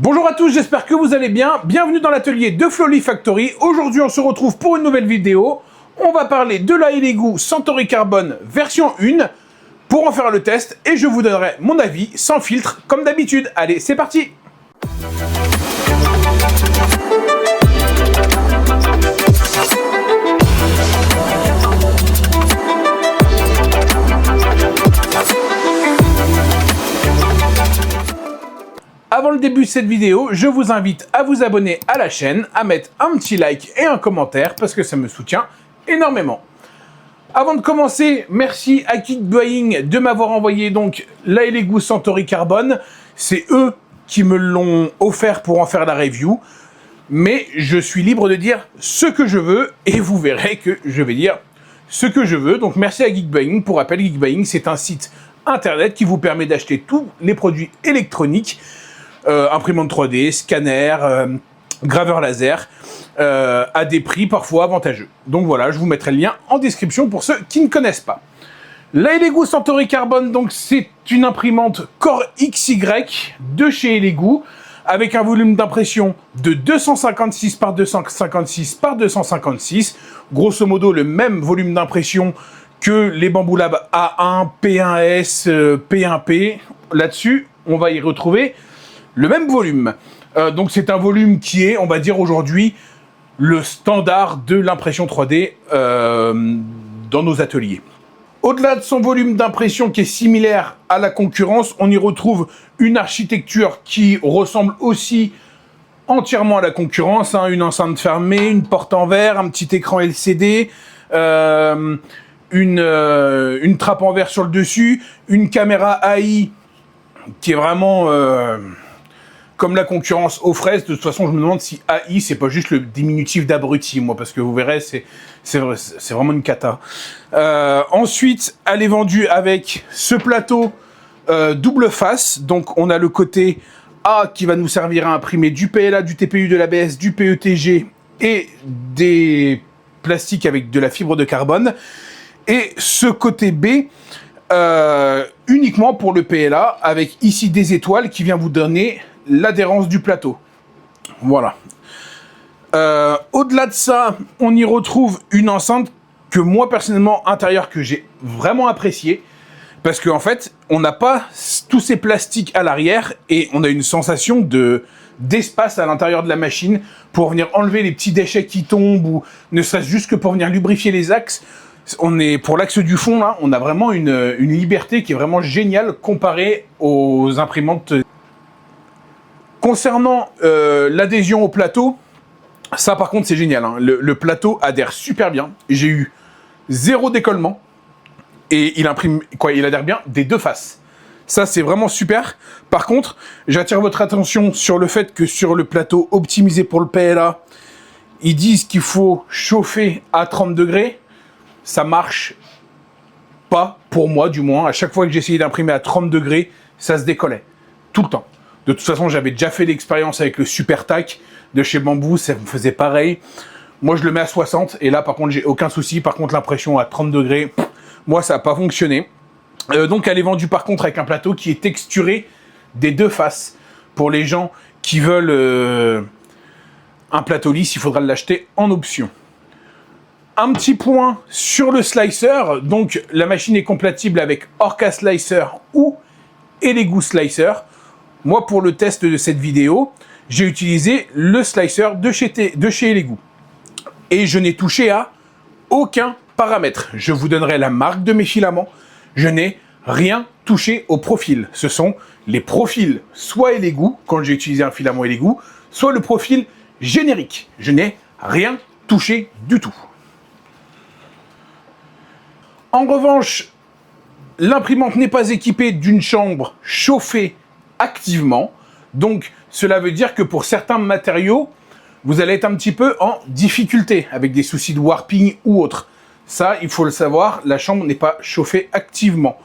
Bonjour à tous, j'espère que vous allez bien. Bienvenue dans l'atelier de Flowly Factory. Aujourd'hui, on se retrouve pour une nouvelle vidéo. On va parler de la Elegoo Centauri Carbone version 1 pour en faire le test et je vous donnerai mon avis sans filtre comme d'habitude. Allez, c'est parti! Avant le début de cette vidéo, je vous invite à vous abonner à la chaîne, à mettre un petit like et un commentaire parce que ça me soutient énormément. Avant de commencer, merci à Geekbuying de m'avoir envoyé donc la Elegoo Centauri Carbone. C'est eux qui me l'ont offert pour en faire la review. Mais je suis libre de dire ce que je veux et vous verrez que je vais dire ce que je veux. Donc merci à Geekbuying. Pour rappel, Geekbuying, c'est un site internet qui vous permet d'acheter tous les produits électroniques. Imprimante 3D, scanner, graveur laser, à des prix parfois avantageux. Donc voilà, je vous mettrai le lien en description pour ceux qui ne connaissent pas. La Elegoo Centauri Carbone, donc c'est une imprimante Core XY de chez Elegoo, avec un volume d'impression de 256 par 256 par 256, grosso modo le même volume d'impression que les Bambu Lab A1, P1S, P1P. Là-dessus, on va y retrouver le même volume. Donc c'est un volume qui est, on va dire aujourd'hui, le standard de l'impression 3D dans nos ateliers. Au-delà de son volume d'impression qui est similaire à la concurrence, on y retrouve une architecture qui ressemble aussi entièrement à la concurrence, hein, une enceinte fermée, une porte en verre, un petit écran LCD, une trappe en verre sur le dessus, une caméra AI qui est vraiment comme la concurrence aux fraises. De toute façon, je me demande si AI, c'est pas juste le diminutif d'abruti, moi, parce que vous verrez, c'est vraiment une cata. Ensuite, elle est vendue avec ce plateau double face. Donc, on a le côté A qui va nous servir à imprimer du PLA, du TPU, de l'ABS, du PETG et des plastiques avec de la fibre de carbone. Et ce côté B, uniquement pour le PLA, avec ici des étoiles qui vient vous donner l'adhérence du plateau. Voilà. Au-delà de ça, on y retrouve une enceinte que moi, personnellement, intérieure, que j'ai vraiment appréciée. Parce qu'en fait, on n'a pas tous ces plastiques à l'arrière et on a une sensation d'espace à l'intérieur de la machine pour venir enlever les petits déchets qui tombent ou ne serait-ce juste que pour venir lubrifier les axes. On est, pour l'axe du fond, là, on a vraiment une liberté qui est vraiment géniale comparée aux imprimantes. Concernant l'adhésion au plateau, ça par contre c'est génial, hein. Le plateau adhère super bien. J'ai eu 0 décollement et il imprime, il adhère bien des deux faces. Ça c'est vraiment super. Par contre, j'attire votre attention sur le fait que sur le plateau optimisé pour le PLA, ils disent qu'il faut chauffer à 30 degrés. Ça marche pas pour moi, du moins. À chaque fois que j'essayais d'imprimer à 30 degrés, ça se décollait. Tout le temps. De toute façon, j'avais déjà fait l'expérience avec le Super Tac de chez Bambu, ça me faisait pareil. Moi, je le mets à 60 et là, par contre, j'ai aucun souci. Par contre, l'impression à 30 degrés, moi, ça n'a pas fonctionné. Donc, elle est vendue par contre avec un plateau qui est texturé des deux faces. Pour les gens qui veulent un plateau lisse, il faudra l'acheter en option. Un petit point sur le slicer. Donc, la machine est compatible avec Orca Slicer ou Elegoo Slicer. Moi, pour le test de cette vidéo, j'ai utilisé le slicer de chez Elegoo. Et je n'ai touché à aucun paramètre. Je vous donnerai la marque de mes filaments. Je n'ai rien touché au profil. Ce sont les profils soit Elegoo, quand j'ai utilisé un filament Elegoo, soit le profil générique. Je n'ai rien touché du tout. En revanche, l'imprimante n'est pas équipée d'une chambre chauffée activement. Donc, cela veut dire que pour certains matériaux, vous allez être un petit peu en difficulté avec des soucis de warping ou autre. Ça, il faut le savoir, la chambre n'est pas chauffée activement.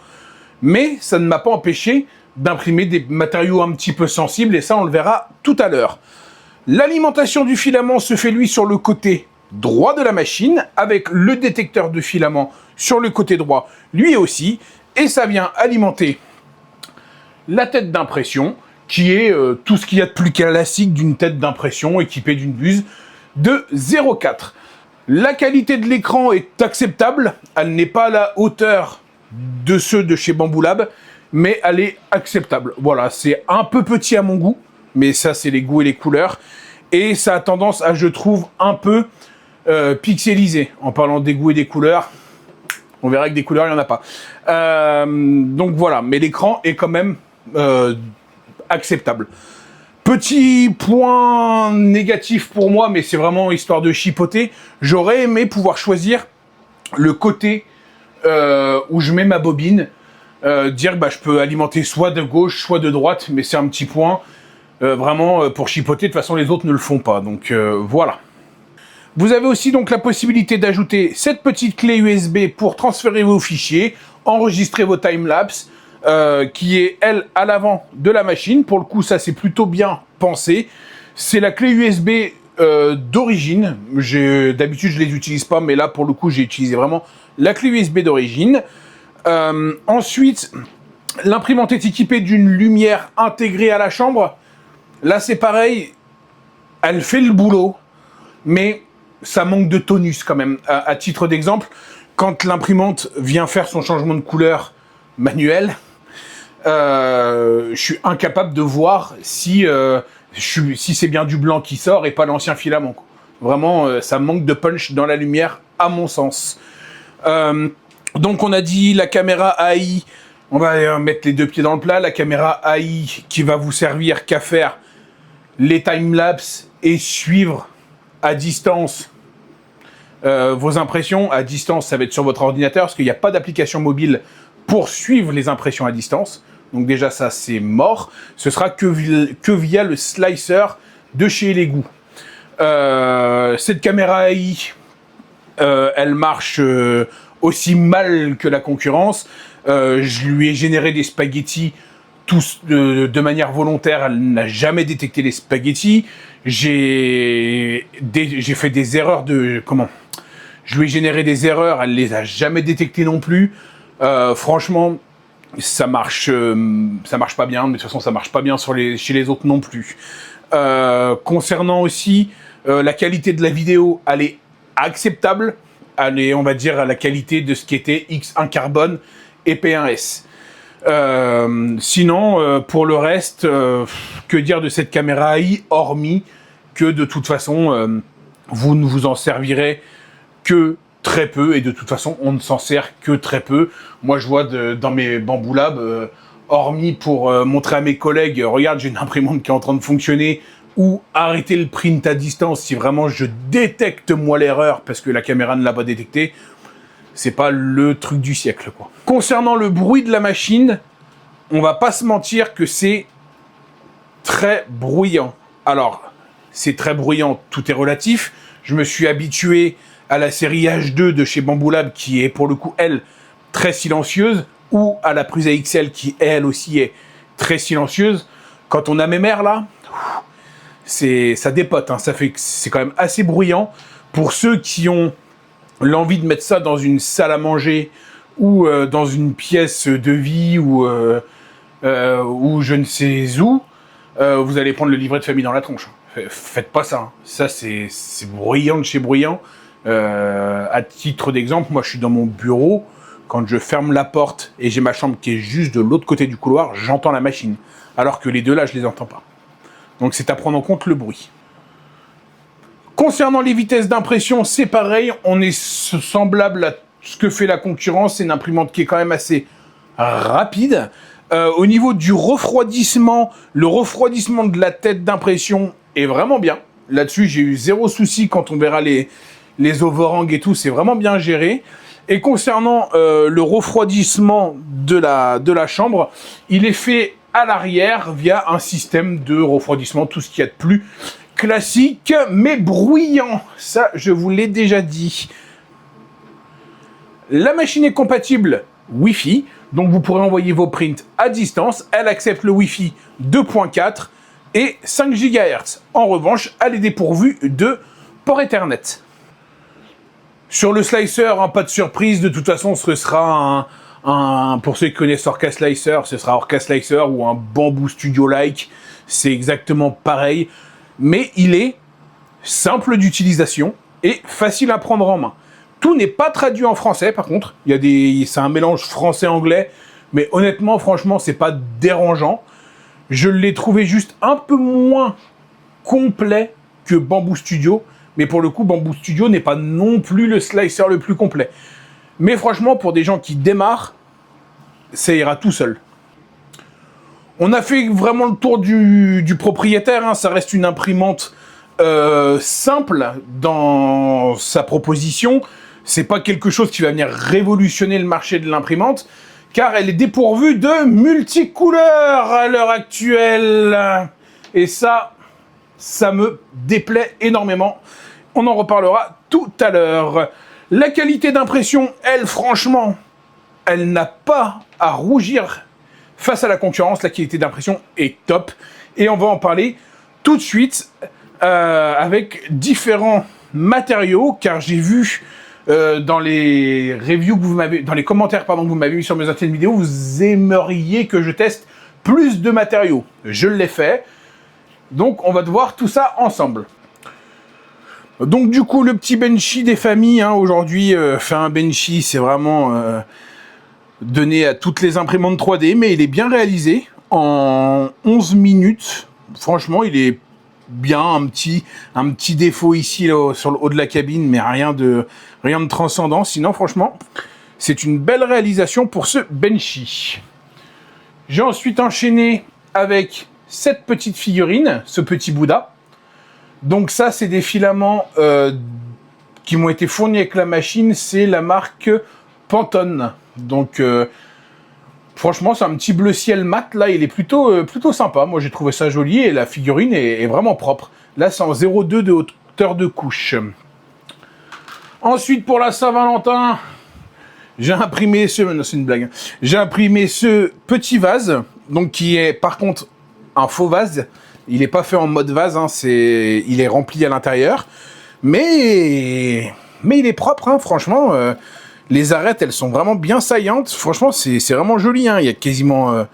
Mais ça ne m'a pas empêché d'imprimer des matériaux un petit peu sensibles et ça, on le verra tout à l'heure. L'alimentation du filament se fait, lui, sur le côté droit de la machine avec le détecteur de filament sur le côté droit, lui aussi. Et ça vient alimenter la tête d'impression qui est tout ce qu'il y a de plus classique d'une tête d'impression équipée d'une buse de 0,4. La qualité de l'écran est acceptable, elle n'est pas à la hauteur de ceux de chez Bambu Lab, mais elle est acceptable. Voilà, c'est un peu petit à mon goût, mais ça c'est les goûts et les couleurs, et ça a tendance à, je trouve, un peu pixelisé. En parlant des goûts et des couleurs, on verra que des couleurs, il n'y en a pas. Donc voilà, mais l'écran est quand même acceptable. Petit point négatif pour moi, mais c'est vraiment histoire de chipoter, j'aurais aimé pouvoir choisir le côté où je mets ma bobine, dire bah je peux alimenter soit de gauche, soit de droite, mais c'est un petit point, vraiment pour chipoter, de toute façon les autres ne le font pas, donc voilà. Vous avez aussi donc la possibilité d'ajouter cette petite clé USB pour transférer vos fichiers, enregistrer vos timelapses, qui est, elle, à l'avant de la machine. Pour le coup, ça, c'est plutôt bien pensé. C'est la clé USB d'origine. D'habitude, je les utilise pas, mais là, pour le coup, j'ai utilisé vraiment la clé USB d'origine. Ensuite, l'imprimante est équipée d'une lumière intégrée à la chambre. Là, c'est pareil. Elle fait le boulot, mais ça manque de tonus quand même. À titre d'exemple, quand l'imprimante vient faire son changement de couleur manuel, je suis incapable de voir si c'est bien du blanc qui sort et pas l'ancien filament, quoi. Vraiment, ça manque de punch dans la lumière, à mon sens. Donc on a dit la caméra AI, on va mettre les deux pieds dans le plat, la caméra AI qui va vous servir qu'à faire les timelapses et suivre à distance vos impressions. À distance, ça va être sur votre ordinateur, parce qu'il n'y a pas d'application mobile pour suivre les impressions à distance. Donc déjà, ça, c'est mort. Ce sera que via le slicer de chez Lego. Cette caméra AI, elle marche aussi mal que la concurrence. Je lui ai généré des spaghettis tous de manière volontaire. Elle n'a jamais détecté les spaghettis. J'ai fait des erreurs de... Comment ? Je lui ai généré des erreurs, elle les a jamais détectées non plus. Franchement, ça marche pas bien. Mais de toute façon, ça marche pas bien chez les autres non plus. Concernant aussi la qualité de la vidéo, elle est acceptable. Elle est, on va dire, à la qualité de ce qui était X1 Carbone et P1S. Sinon, pour le reste, que dire de cette caméra AI, hormis que de toute façon, vous ne vous en servirez que très peu, et de toute façon, on ne s'en sert que très peu. Moi, je vois dans mes Bambu Lab, hormis pour montrer à mes collègues, regarde, j'ai une imprimante qui est en train de fonctionner, ou arrêter le print à distance si vraiment je détecte moi l'erreur parce que la caméra ne l'a pas détecté. C'est pas le truc du siècle, quoi. Concernant le bruit de la machine, on va pas se mentir que c'est très bruyant. Alors, c'est très bruyant, tout est relatif. Je me suis habitué à la série H2 de chez Bambu Lab, qui est pour le coup, elle, très silencieuse, ou à la Prusa XL, qui elle aussi est très silencieuse. Quand on a mes mères là, ça dépote, hein. Ça fait que c'est quand même assez bruyant. Pour ceux qui ont l'envie de mettre ça dans une salle à manger ou dans une pièce de vie ou je ne sais où, vous allez prendre le livret de famille dans la tronche. Faites pas ça, hein. Ça, c'est bruyant de chez bruyant. À titre d'exemple, moi, je suis dans mon bureau. Quand je ferme la porte et j'ai ma chambre qui est juste de l'autre côté du couloir, j'entends la machine. Alors que les deux là, je les entends pas. Donc, c'est à prendre en compte le bruit. Concernant les vitesses d'impression, c'est pareil. On est semblable à ce que fait la concurrence. C'est une imprimante qui est quand même assez rapide. Au niveau du refroidissement, le refroidissement de la tête d'impression est vraiment bien. Là-dessus, j'ai eu zéro souci quand on verra les overhangs et tout. C'est vraiment bien géré. Et concernant le refroidissement de la chambre, il est fait à l'arrière via un système de refroidissement, tout ce qu'il y a de plus classique, mais bruyant. Ça, je vous l'ai déjà dit. La machine est compatible Wi-Fi, donc vous pourrez envoyer vos prints à distance. Elle accepte le Wi-Fi 2.4 et 5 GHz. En revanche, elle est dépourvue de port Ethernet. Sur le slicer, hein, pas de surprise, de toute façon, ce sera Pour ceux qui connaissent Orca Slicer, ce sera Orca Slicer ou un Bamboo Studio-like. C'est exactement pareil. Mais il est simple d'utilisation et facile à prendre en main. Tout n'est pas traduit en français, par contre. C'est un mélange français-anglais. Mais honnêtement, franchement, c'est pas dérangeant. Je l'ai trouvé juste un peu moins complet que Bamboo Studio. Mais pour le coup, Bamboo Studio n'est pas non plus le slicer le plus complet. Mais franchement, pour des gens qui démarrent, ça ira tout seul. On a fait vraiment le tour du propriétaire. Hein. Ça reste une imprimante simple dans sa proposition. C'est pas quelque chose qui va venir révolutionner le marché de l'imprimante, car elle est dépourvue de multicouleurs à l'heure actuelle. Et ça me déplaît énormément. On en reparlera tout à l'heure. La qualité d'impression, elle, franchement, elle n'a pas à rougir face à la concurrence. La qualité d'impression est top. Et on va en parler tout de suite avec différents matériaux, car j'ai vu dans les reviews que vous m'avez, dans les commentaires pardon que vous m'avez mis sur mes anciennes vidéos, vous aimeriez que je teste plus de matériaux. Je l'ai fait. Donc on va voir tout ça ensemble. Donc du coup, le petit Benchy des familles, hein, aujourd'hui, faire un Benchy, c'est vraiment donné à toutes les imprimantes 3D, mais il est bien réalisé, en 11 minutes. Franchement, il est bien, un petit défaut ici, là, sur le haut de la cabine, mais rien de transcendant. Sinon, franchement, c'est une belle réalisation pour ce Benchy. J'ai ensuite enchaîné avec cette petite figurine, ce petit Bouddha. Donc ça, c'est des filaments qui m'ont été fournis avec la machine. C'est la marque Pantone. Donc, franchement, c'est un petit bleu ciel mat. Là, il est plutôt sympa. Moi, j'ai trouvé ça joli et la figurine est vraiment propre. Là, c'est en 0,2 de hauteur de couche. Ensuite, pour la Saint-Valentin, j'ai imprimé ce... Non, c'est une blague. J'ai imprimé ce petit vase, donc qui est, par contre, un faux vase. Il n'est pas fait en mode vase, hein, il est rempli à l'intérieur. Mais il est propre, hein, franchement. Les arêtes, elles sont vraiment bien saillantes. Franchement, c'est vraiment joli. Hein, il n'y a quasiment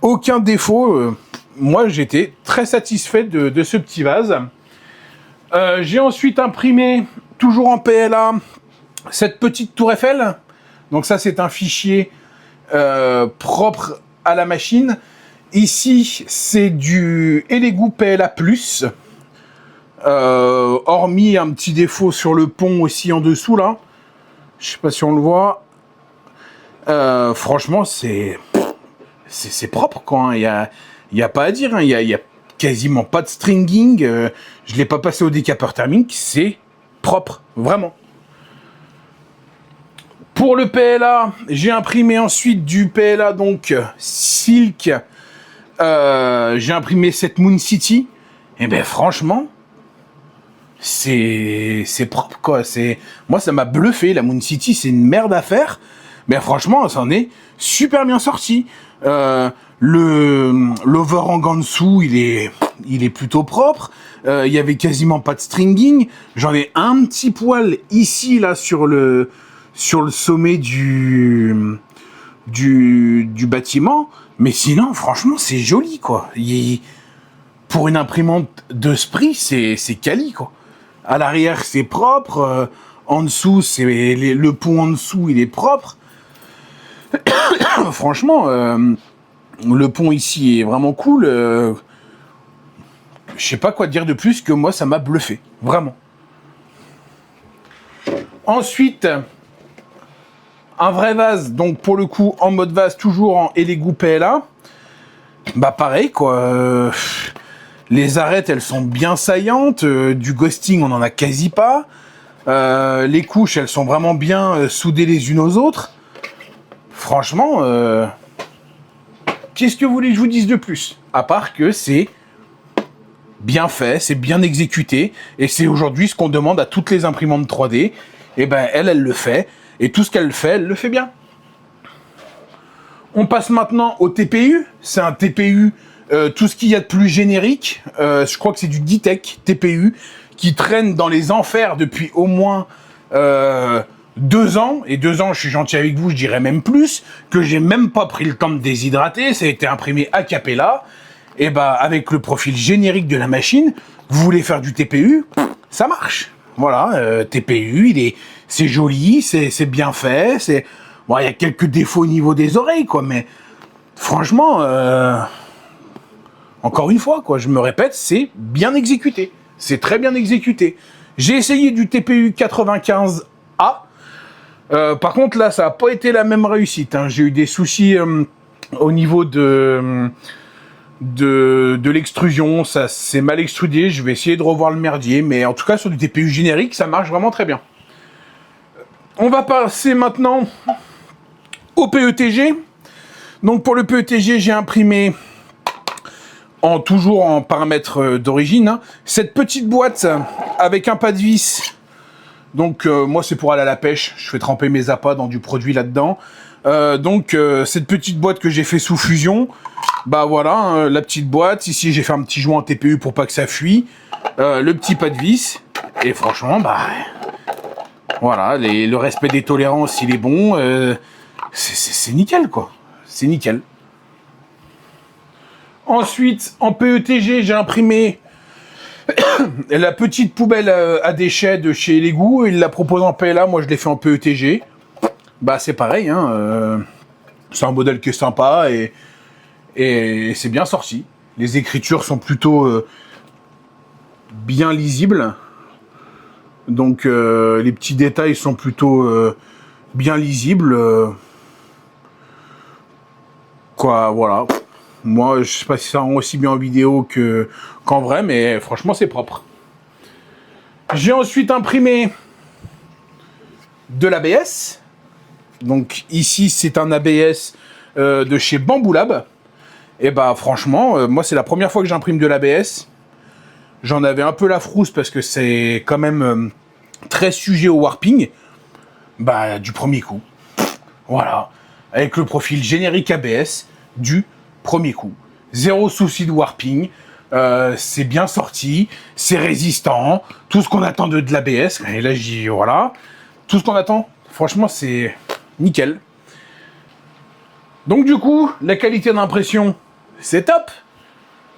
aucun défaut. Moi, j'étais très satisfait de ce petit vase. J'ai ensuite imprimé, toujours en PLA, cette petite tour Eiffel. Donc ça, c'est un fichier propre à la machine. Ici, c'est du Elegoo PLA+, hormis un petit défaut sur le pont aussi en dessous, là. Je sais pas si on le voit. Franchement, c'est propre, quoi. Il y a pas à dire. Il y a quasiment pas de stringing. Je l'ai pas passé au décapeur thermique. C'est propre, vraiment. Pour le PLA, j'ai imprimé ensuite du PLA, donc Silk. J'ai imprimé cette Moon City. Et ben franchement, c'est propre, quoi. Moi, ça m'a bluffé. La Moon City, c'est une merde à faire. Mais franchement, ça en est super bien sorti. L'overhang en dessous, il est plutôt propre. Il y avait quasiment pas de stringing. J'en ai un petit poil ici, là, sur le sommet du bâtiment. Mais sinon, franchement, c'est joli, quoi. Pour une imprimante de ce prix, c'est quali, quoi. À l'arrière, c'est propre. En dessous, le pont en dessous, il est propre. Franchement, le pont ici est vraiment cool. Je sais pas quoi dire de plus que moi, ça m'a bluffé. Vraiment. Ensuite, un vrai vase. Donc, pour le coup, en mode vase, toujours en Elegoo PLA. Bah, pareil, quoi. Les arêtes, elles sont bien saillantes. Du ghosting, on en a quasi pas. Les couches, elles sont vraiment bien soudées les unes aux autres. Franchement, qu'est-ce que vous voulez que je vous dise de plus? À part que c'est bien fait, c'est bien exécuté. Et c'est aujourd'hui ce qu'on demande à toutes les imprimantes 3D. Et ben, elle le fait. Et tout ce qu'elle fait, elle le fait bien. On passe maintenant au TPU. C'est un TPU, tout ce qu'il y a de plus générique. Je crois que c'est du Ditech TPU qui traîne dans les enfers depuis au moins 2 ans, et 2 ans, je suis gentil avec vous, je dirais même plus, que j'ai même pas pris le temps de déshydrater, ça a été imprimé a cappella, et bah, avec le profil générique de la machine, vous voulez faire du TPU, ça marche. Voilà, TPU, c'est joli, c'est bien fait, bon, il y a quelques défauts au niveau des oreilles, quoi, mais franchement, encore une fois, quoi, je me répète, c'est bien exécuté. C'est très bien exécuté. J'ai essayé du TPU 95A. Par contre, là, ça n'a pas été la même réussite, hein. J'ai eu des soucis au niveau de l'extrusion. Ça s'est mal extrudé. Je vais essayer de revoir le merdier. Mais en tout cas, sur du TPU générique, ça marche vraiment très bien. On va passer maintenant au PETG. Donc, pour le PETG, j'ai imprimé... toujours en paramètres d'origine, hein, cette petite boîte avec un pas de vis. Donc moi c'est pour aller à la pêche, je fais tremper mes appâts dans du produit là-dedans. Cette petite boîte que j'ai fait sous fusion, bah voilà, hein, la petite boîte, ici j'ai fait un petit joint en TPU pour pas que ça fuit, le petit pas de vis, et franchement bah voilà, le respect des tolérances il est bon, c'est nickel quoi, c'est nickel. Ensuite, en PETG, j'ai imprimé la petite poubelle à déchets de chez Lego. Il la propose en PLA, moi je l'ai fait en PETG. Bah c'est pareil, hein, c'est un modèle qui est sympa et c'est bien sorti. Les écritures sont plutôt bien lisibles. Donc les petits détails sont plutôt bien lisibles. Quoi, voilà. Moi, je sais pas si ça rend aussi bien en vidéo qu'en vrai, mais franchement, c'est propre. J'ai ensuite imprimé de l'ABS. Donc ici, c'est un ABS de chez Bamboo Lab. Et bah franchement, moi, c'est la première fois que j'imprime de l'ABS. J'en avais un peu la frousse parce que c'est quand même très sujet au warping. Bah, du premier coup. Voilà. Avec le profil générique ABS du premier coup. Zéro souci de warping, c'est bien sorti, c'est résistant, tout ce qu'on attend de l'ABS, et là je dis voilà, tout ce qu'on attend, franchement c'est nickel. Donc du coup, la qualité d'impression, c'est top,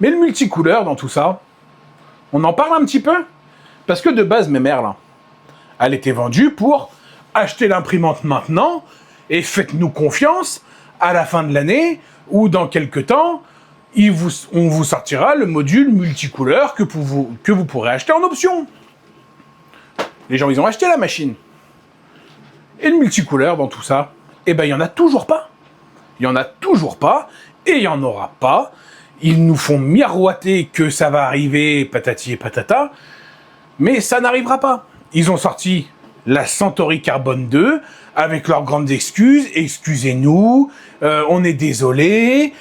mais le multicouleur dans tout ça, on en parle un petit peu, parce que de base, mes mères là, elle était vendue pour acheter l'imprimante maintenant, et faites-nous confiance, à la fin de l'année, ou dans quelques temps, on vous sortira le module multicouleur que vous pourrez acheter en option. Les gens, ils ont acheté la machine. Et le multicouleur dans tout ça, eh ben, il n'y en a toujours pas. Il n'y en a toujours pas, et il n'y en aura pas. Ils nous font miroiter que ça va arriver, patati et patata, mais ça n'arrivera pas. Ils ont sorti la Centauri Carbone 2, avec leurs grandes excuses, excusez-nous, on est désolé,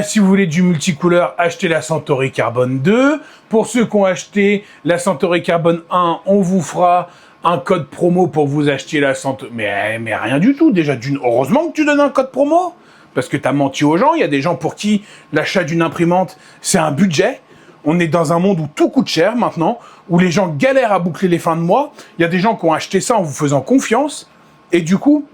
si vous voulez du multicouleur, achetez la Centauri Carbone 2, pour ceux qui ont acheté la Centauri Carbone 1, on vous fera un code promo pour vous acheter la Centauri... Mais rien du tout, déjà, heureusement que tu donnes un code promo, parce que t'as menti aux gens, il y a des gens pour qui l'achat d'une imprimante, c'est un budget. On est dans un monde où tout coûte cher maintenant, où les gens galèrent à boucler les fins de mois. Il y a des gens qui ont acheté ça en vous faisant confiance, et du coup,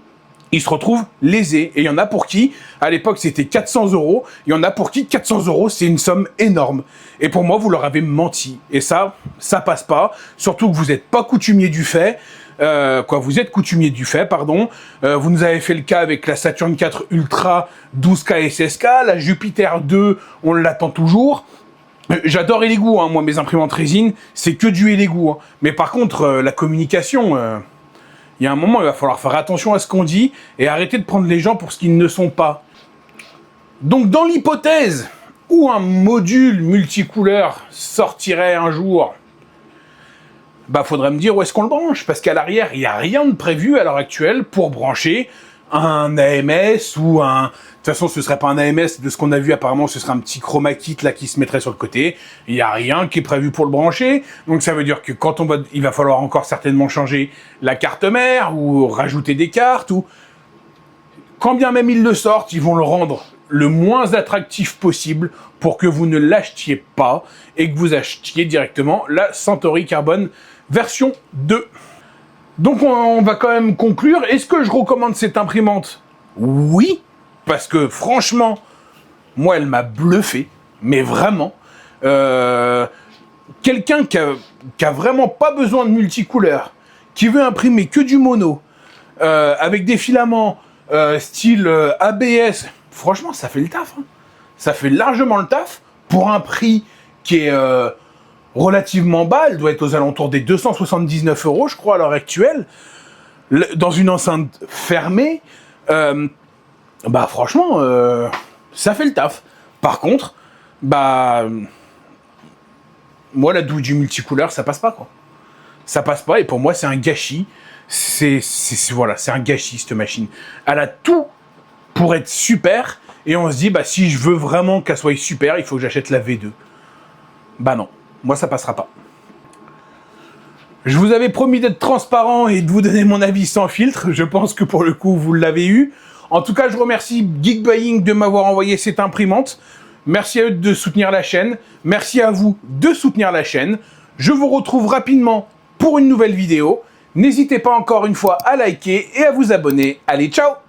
ils se retrouvent lésés. Et il y en a pour qui, à l'époque, c'était 400 €. Il y en a pour qui 400 €, c'est une somme énorme. Et pour moi, vous leur avez menti. Et ça passe pas. Surtout que vous n'êtes pas coutumier du fait. Vous êtes coutumier du fait, pardon. Vous nous avez fait le cas avec la Saturn 4 Ultra 12K SSK. La Jupiter 2, on l'attend toujours. J'adore Elegoo, hein. Moi mes imprimantes résine, c'est que du Elegoo, hein. Mais par contre, la communication, il y a un moment, il va falloir faire attention à ce qu'on dit et arrêter de prendre les gens pour ce qu'ils ne sont pas. Donc dans l'hypothèse où un module multicouleur sortirait un jour, bah faudrait me dire où est-ce qu'on le branche, parce qu'à l'arrière, il n'y a rien de prévu à l'heure actuelle pour brancher un AMS ou un... De toute façon, ce serait pas un AMS, de ce qu'on a vu apparemment, ce serait un petit chroma kit là qui se mettrait sur le côté. Il n'y a rien qui est prévu pour le brancher, donc ça veut dire que quand il va falloir encore certainement changer la carte mère ou rajouter des cartes ou... Quand bien même ils le sortent, ils vont le rendre le moins attractif possible pour que vous ne l'achetiez pas et que vous achetiez directement la Centauri Carbone version 2. Donc on va quand même conclure. Est-ce que je recommande cette imprimante? Oui, parce que franchement, moi elle m'a bluffé, mais vraiment. Quelqu'un qui a vraiment pas besoin de multicouleurs, qui veut imprimer que du mono, avec des filaments style ABS, franchement ça fait le taf. Hein. Ça fait largement le taf pour un prix qui est relativement bas. Elle doit être aux alentours des 279 €, je crois, à l'heure actuelle. Dans une enceinte fermée, bah franchement, ça fait le taf. Par contre, bah moi la douille du multicouleur, ça passe pas quoi. Ça passe pas et pour moi c'est un gâchis. Voilà, c'est un gâchis cette machine. Elle a tout pour être super et on se dit bah si je veux vraiment qu'elle soit super, il faut que j'achète la V2. Bah non, moi ça passera pas. Je vous avais promis d'être transparent et de vous donner mon avis sans filtre. Je pense que pour le coup, vous l'avez eu. En tout cas, je remercie Geekbuying de m'avoir envoyé cette imprimante. Merci à eux de soutenir la chaîne. Merci à vous de soutenir la chaîne. Je vous retrouve rapidement pour une nouvelle vidéo. N'hésitez pas encore une fois à liker et à vous abonner. Allez, ciao!